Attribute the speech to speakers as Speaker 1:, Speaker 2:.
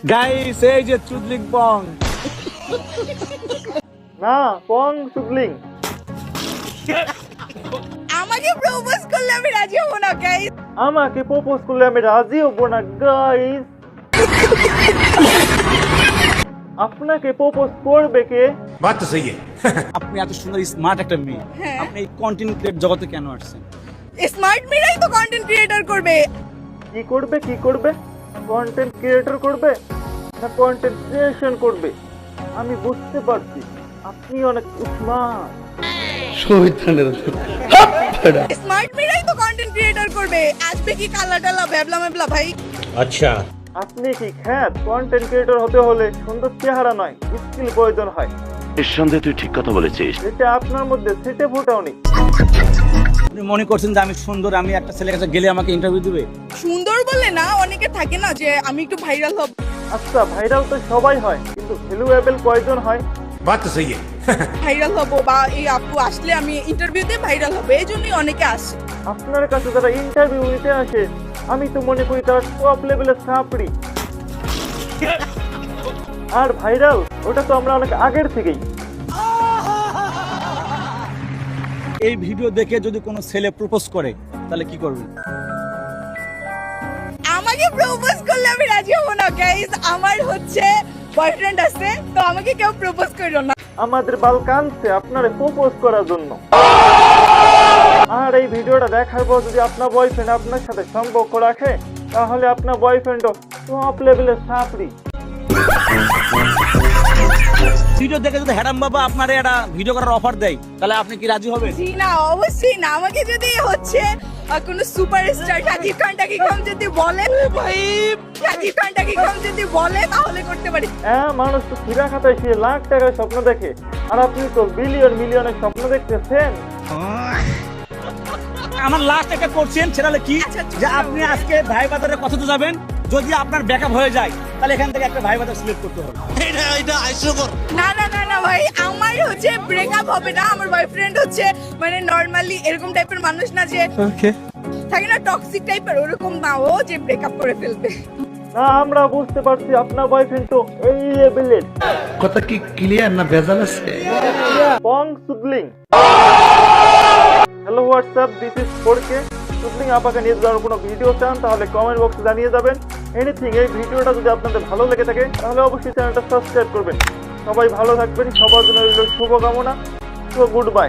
Speaker 1: Guys এই যে চুদলিং পং
Speaker 2: না পং সুদলিং।
Speaker 3: আমাকে প্রপোজ করলে আমি রাজি হব না গাইস।
Speaker 2: আমাকে প্রপোজ করলে আমি রাজি হব না গাইস। আপনাকে প্রপোজ করবে কে?
Speaker 4: बात तो सही है।
Speaker 1: আপনি এত সুন্দর স্মার্ট একটা মেয়ে,
Speaker 3: হ্যাঁ।
Speaker 1: আপনি এই কন্টেন্ট ক্রিয়েট জগতে কেন আসছেন?
Speaker 3: স্মার্ট মেয়েরাই তো কন্টেন্ট ক্রিয়েটর করবে।
Speaker 2: কি করবে কি করবে? কন্টেন্ট ক্রিয়েটর করবে না কন্টেন্ট ক্রিয়েশন করবে? আমি বুঝতে পারছি আপনি অনেক স্মার্ট।
Speaker 3: স্মার্ট মেয়েরাই তো কন্টেন্ট ক্রিয়েটর করবে। আসবে কি কালা টালা ব্যাবলা মেবলা ভাই।
Speaker 4: अच्छा
Speaker 2: আপনি কি খ্যাত? কন্টেন্ট ক্রিয়েটর হতে হলে সুন্দর চেহারা নয়, স্কিল প্রয়োজন হয়।
Speaker 5: নিঃসন্দেহে তুই ঠিক কথা বলেছিস।
Speaker 2: এটা আপনার মধ্যে সেটে ফোটাওনি।
Speaker 1: আপনি মনে করছেন যে আমি সুন্দর, আমি একটা ছেলের কাছে গেলে আমাকে ইন্টারভিউ দিবে?
Speaker 3: সুন্দর বলে না, অনেকে থাকে না যে আমি একটু ভাইরাল হব।
Speaker 2: আচ্ছা ভাইরাল তো সবাই হয়, কিন্তু ভ্যালুয়েবল কয়জন হয়?
Speaker 4: बात तो सही है।
Speaker 3: ভাইরাল হব বা এই আপু আসলে আমি ইন্টারভিউতে ভাইরাল হবে, এই জন্যই অনেকে আসে।
Speaker 2: আপনার কাছে যারা ইন্টারভিউ নিতে আসে আমি তো মনে করি তারা টপ লেভেলের সাপড়ি। আর ভাইরাল ওটা তো আমরা অনেক আগের থেকেই।
Speaker 1: এই ভিডিও দেখে যদি কোনো ছেলে প্রপোজ করে তাহলে কি করবেন?
Speaker 3: আমাকে প্রপোজ করলে আমি রাজি হব না গাইস। আমার হচ্ছে বয়ফ্রেন্ড আছে, তো আমাকে কেউ প্রপোজ করো না।
Speaker 2: আমাদের বাল কানছে আপনারে প্রপোজ করার জন্য। আর এই ভিডিওটা দেখার পর যদি আপনার বয়ফ্রেন্ড আপনার সাথে সম্পর্ক রাখে তাহলে আপনার বয়ফ্রেন্ডও টপ লেভেলের সাপড়ি।
Speaker 1: ভিডিও দেখে যদি হ্যাডাম বাবা আপনার একটা ভিডিও করার অফার দেয় তাহলে আপনি কি রাজি হবেন?
Speaker 3: জি না, অবশ্যই না। আমাকে যদি হচ্ছে কোনো সুপারস্টার শাকিব খান যদি বলে ভাই, শাকিব খান যদি বলে তাহলে করতে পারি।
Speaker 2: হ্যাঁ, মানুষ তো ফিরা খাতায় সে লাখ টাকার স্বপ্ন দেখে, আর আপনি তো বিলিয়ন মিলিয়নের স্বপ্ন দেখতেছেন।
Speaker 1: আমার লাস্ট একটা কোশ্চেন, সেটা হলো কি
Speaker 3: আচ্ছা,
Speaker 1: যে আপনি আজকে ভাই বাজারে কততে যাবেন? যদি আপনার ব্যাকআপ হয়ে যায় তাহলে এখান থেকে একটা ভাই বাজার সিলেক্ট করতে হবে।
Speaker 3: না না না না ভাই, আমার হচ্ছে ব্রেকআপ হবে না। আমার বয়ফ্রেন্ড হচ্ছে মানে নরমালি এরকম টাইপের মানুষ না যে থাকে না টক্সিক টাইপের, ওরকম না ও যে ব্রেকআপ করে ফেলবে।
Speaker 2: না, আমরা বুঝতে পারছি আপনার বয়ফ্রেন্ড তো এই লেভেলের।
Speaker 6: কথা কি ক্লিয়ার না ভেজাল আছে?
Speaker 2: পং সুদলিং। Hello WhatsApp, this is 4K। সুদলিং আপাকে নিয়ে যাওয়ার কোনো ভিডিও চান তাহলে কমেন্ট বক্সে জানিয়ে যাবেন। এনিথিং, এই ভিডিওটা যদি আপনাদের ভালো লেগে থাকে তাহলে অবশ্যই চ্যানেলটা সাবস্ক্রাইব করবেন। সবাই ভালো থাকবেন, সবার জন্য রইল শুভকামনা। So good bye.